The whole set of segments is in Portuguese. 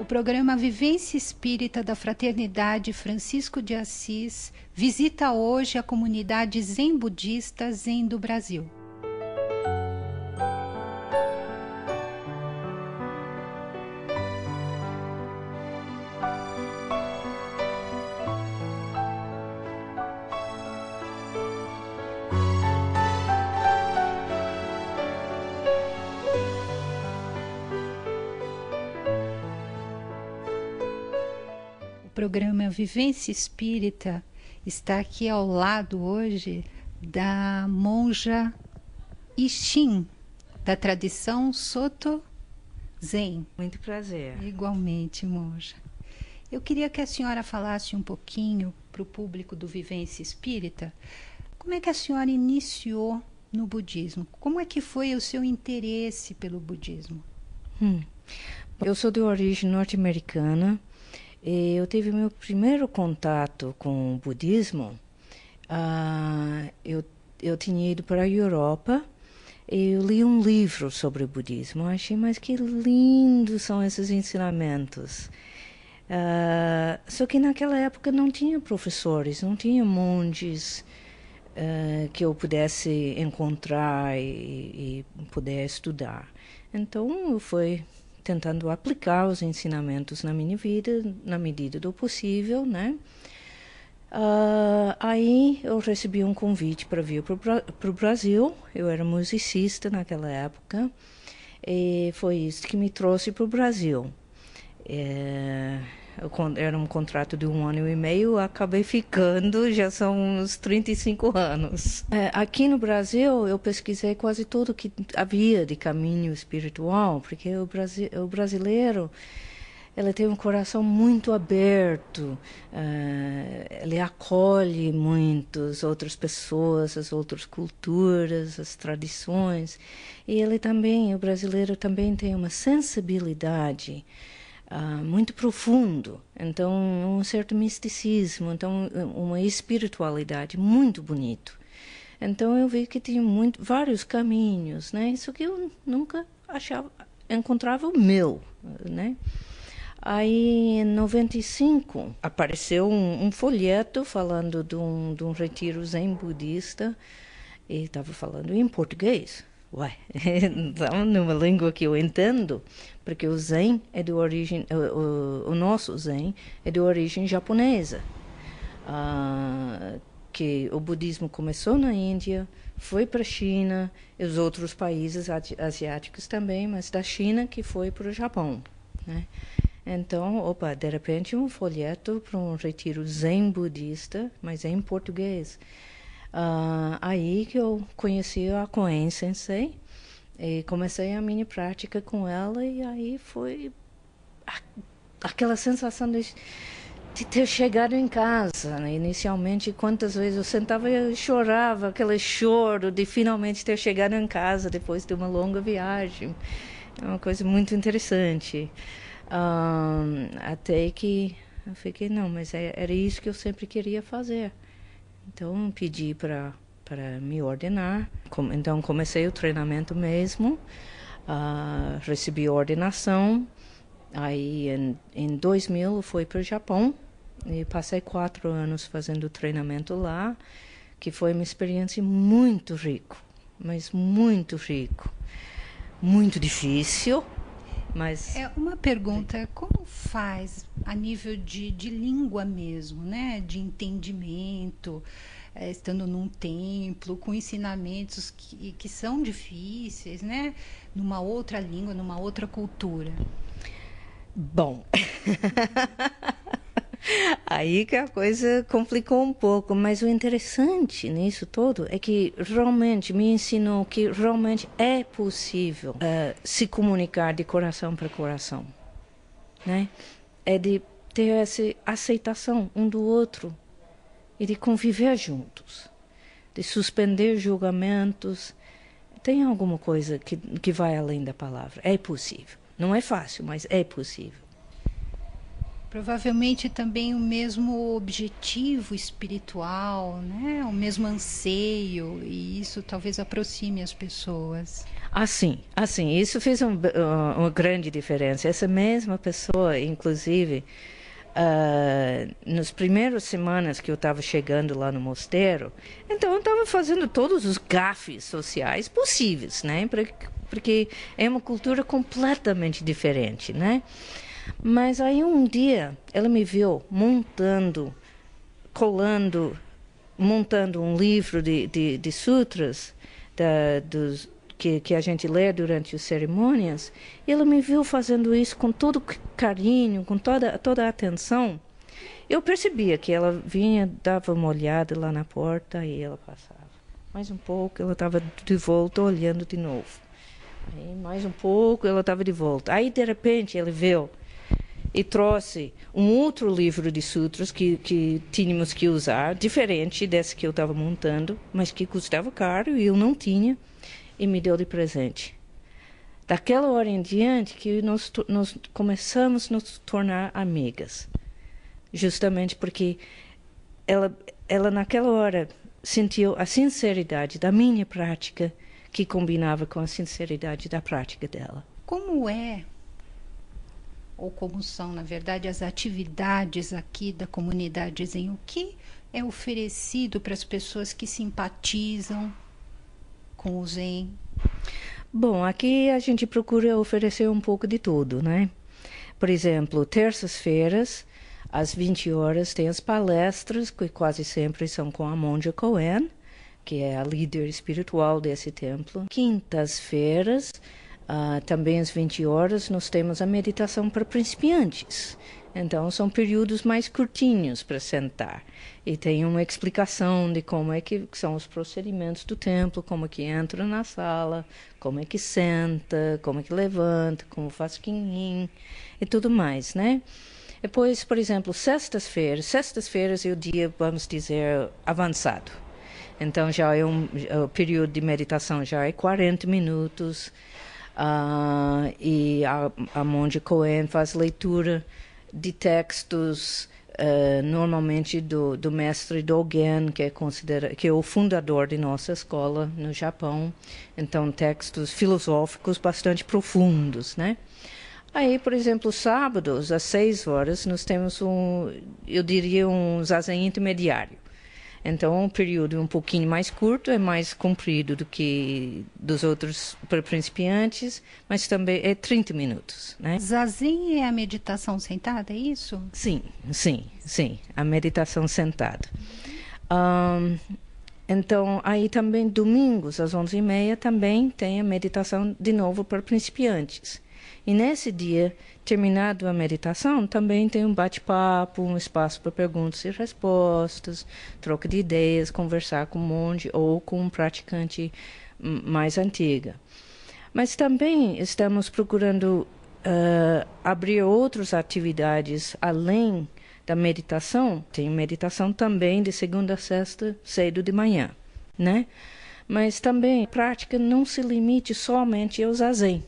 O programa Vivência Espírita da Fraternidade Francisco de Assis visita hoje a comunidade Zen Budista Zen do Brasil. O programa Vivência Espírita está aqui ao lado hoje da monja Ishin, da tradição Soto Zen. Muito prazer. Igualmente, monja. Eu queria que a senhora falasse um pouquinho para o público do Vivência Espírita, como é que a senhora iniciou no budismo? Como é que foi o seu interesse pelo budismo? Eu sou de origem norte-americana. Eu tive meu primeiro contato com o budismo. Eu tinha ido para a Europa e eu li um livro sobre o budismo. Eu achei, mas que lindos são esses ensinamentos. Só que naquela época não tinha professores, não tinha monges que eu pudesse encontrar e poder estudar. Então eu fui tentando aplicar os ensinamentos na minha vida, na medida do possível, né? Aí eu recebi um convite para vir para o Brasil. Eu era musicista naquela época e foi isso que me trouxe para o Brasil. Era um contrato de 1 ano e meio, acabei ficando, já são uns 35 anos. Aqui no Brasil, eu pesquisei quase tudo que havia de caminho espiritual, porque o brasileiro, ele tem um coração muito aberto, ele acolhe muitas outras pessoas, as outras culturas, as tradições, e o brasileiro também tem uma sensibilidade muito profundo, então um certo misticismo, então uma espiritualidade muito bonito. Então eu vi que tinha vários caminhos, né? Isso que eu nunca encontrava o meu, né? Aí em 95 apareceu um folheto falando de um retiro zen budista e estava falando em português. Ué, então, numa língua que eu entendo, porque o Zen é de origem, o nosso Zen é de origem japonesa, que o budismo começou na Índia, foi para a China, e os outros países asiáticos também, mas da China que foi para o Japão, né? Então, de repente um folheto para um retiro Zen budista, mas em português. Aí que eu conheci a Koen Sensei e comecei a minha prática com ela, e aí foi aquela sensação de ter chegado em casa, né? Inicialmente, quantas vezes eu sentava e chorava, aquele choro de finalmente ter chegado em casa depois de uma longa viagem. É uma coisa muito interessante. Até que eu fiquei, não, mas era isso que eu sempre queria fazer. Então, pedi para me ordenar. Então, comecei o treinamento mesmo, recebi a ordenação. Aí, em 2000, eu fui para o Japão e passei 4 anos fazendo treinamento lá, que foi uma experiência muito rica, mas muito rico. Muito difícil, mas... Uma pergunta, como faz a nível de língua mesmo, né? De entendimento, estando num templo, com ensinamentos que são difíceis, né? Numa outra língua, numa outra cultura. Bom, aí que a coisa complicou um pouco, mas o interessante nisso todo é que realmente me ensinou que realmente é possível se comunicar de coração para coração, né? É de ter essa aceitação um do outro e de conviver juntos, de suspender julgamentos. Tem alguma coisa que vai além da palavra. É possível. Não é fácil, mas é possível. Provavelmente também o mesmo objetivo espiritual, né? O mesmo anseio, e isso talvez aproxime as pessoas. Assim, isso fez uma grande diferença. Essa mesma pessoa, inclusive, nas primeiras semanas que eu estava chegando lá no mosteiro, então eu estava fazendo todos os gafes sociais possíveis, né? Porque é uma cultura completamente diferente, né? Mas aí um dia ela me viu montando um livro de sutras que a gente lê durante as cerimônias, e ela me viu fazendo isso com todo carinho, com toda a atenção. Eu percebia que ela vinha, dava uma olhada lá na porta e ela passava. Mais um pouco, ela estava de volta olhando de novo. Aí, mais um pouco, ela estava de volta. Aí, de repente, ele veio e trouxe um outro livro de sutras que tínhamos que usar, diferente desse que eu estava montando, mas que custava caro e eu não tinha, e me deu de presente. Daquela hora em diante que nós começamos a nos tornar amigas, justamente porque ela naquela hora sentiu a sinceridade da minha prática que combinava com a sinceridade da prática dela. Como é, ou como são, na verdade, as atividades aqui da comunidade Zen? O que é oferecido para as pessoas que simpatizam com o Zen? Bom, aqui a gente procura oferecer um pouco de tudo, né? Por exemplo, terças-feiras, às 20 horas, tem as palestras, que quase sempre são com a monja Cohen, que é a líder espiritual desse templo. Quintas-feiras, também às 20 horas, nós temos a meditação para principiantes. Então, são períodos mais curtinhos para sentar. E tem uma explicação de como é que são os procedimentos do templo, como é que entra na sala, como é que senta, como é que levanta, como faz quinhim e tudo mais, né? Depois, por exemplo, sextas-feiras é o dia, vamos dizer, avançado. Então, o período de meditação já é 40 minutos, e a monja Cohen faz leitura de textos, normalmente do mestre Dogen, que é o fundador de nossa escola no Japão. Então, textos filosóficos bastante profundos, né? Aí, por exemplo, sábados, às 6 horas, nós temos eu diria, um zazen intermediário. Então, um período um pouquinho mais curto, é mais comprido do que dos outros para principiantes, mas também é 30 minutos, né? Zazen é a meditação sentada, é isso? Sim, a meditação sentada. Então, aí também, domingos, às 11h30, também tem a meditação de novo para principiantes. E nesse dia, terminado a meditação, também tem um bate-papo, um espaço para perguntas e respostas, troca de ideias, conversar com um monge ou com um praticante mais antiga. Mas também estamos procurando abrir outras atividades além da meditação. Tem meditação também de segunda a sexta, cedo de manhã, né? Mas também a prática não se limite somente ao zazen.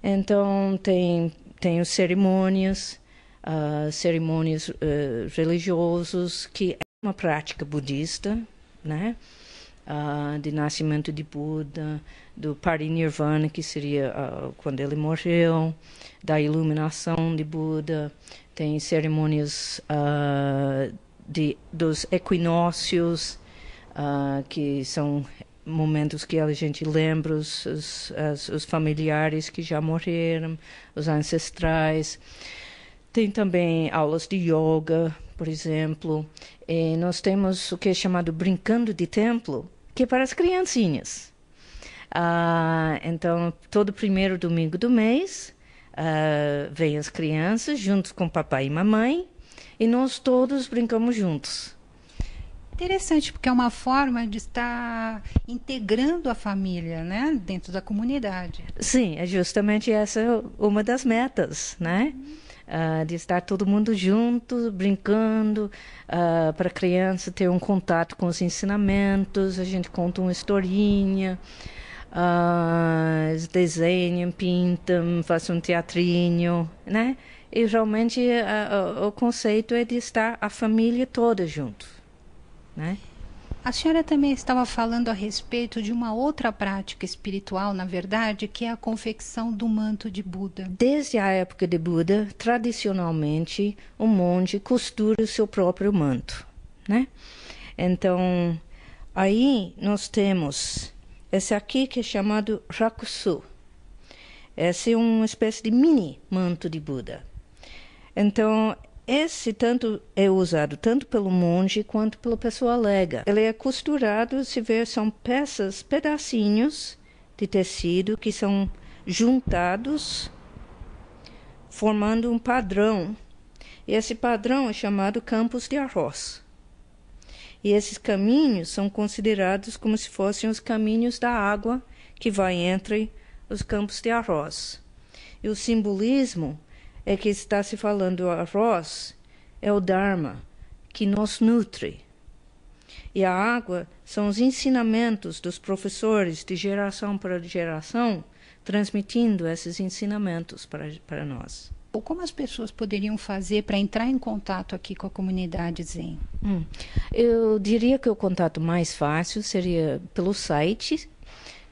Então, tem as cerimônias religiosas, que é uma prática budista, né? De nascimento de Buda, do Parinirvana, que seria quando ele morreu, da iluminação de Buda. Tem cerimônias dos equinócios, que são momentos que a gente lembra os familiares que já morreram, os ancestrais. Tem também aulas de yoga, por exemplo. E nós temos o que é chamado Brincando de Templo, que é para as criancinhas. Então, todo primeiro domingo do mês, vêm as crianças juntos com papai e mamãe, e nós todos brincamos juntos. Interessante, porque é uma forma de estar integrando a família, né, dentro da comunidade. Sim, é justamente essa uma das metas, né? De estar todo mundo junto, brincando, para a criança ter um contato com os ensinamentos, a gente conta uma historinha. eles desenham, pintam, fazem um teatrinho, né? E realmente o conceito é de estar a família toda junto, né? A senhora também estava falando a respeito de uma outra prática espiritual, na verdade, que é a confecção do manto de Buda. Desde a época de Buda, tradicionalmente, o monge costura o seu próprio manto, né? Então, aí nós temos esse aqui que é chamado Rakusu. Esse é uma espécie de mini manto de Buda. Então, esse tanto é usado tanto pelo monge quanto pela pessoa leiga. Ele é costurado, se vê, são peças, pedacinhos de tecido que são juntados, formando um padrão. E esse padrão é chamado campos de arroz. E esses caminhos são considerados como se fossem os caminhos da água que vai entre os campos de arroz. E o simbolismo é que está se falando, o arroz é o Dharma, que nos nutre. E a água são os ensinamentos dos professores de geração para geração, transmitindo esses ensinamentos para nós. Como as pessoas poderiam fazer para entrar em contato aqui com a comunidade Zen? Eu diria que o contato mais fácil seria pelo site,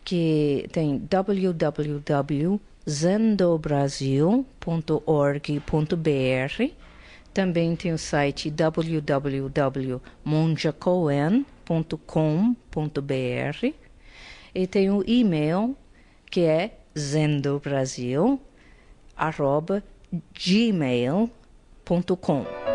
que tem www.zendobrasil.org.br. Também tem o site www.monjacoen.com.br. E tem o e-mail, que é zendobrasil@gmail.com.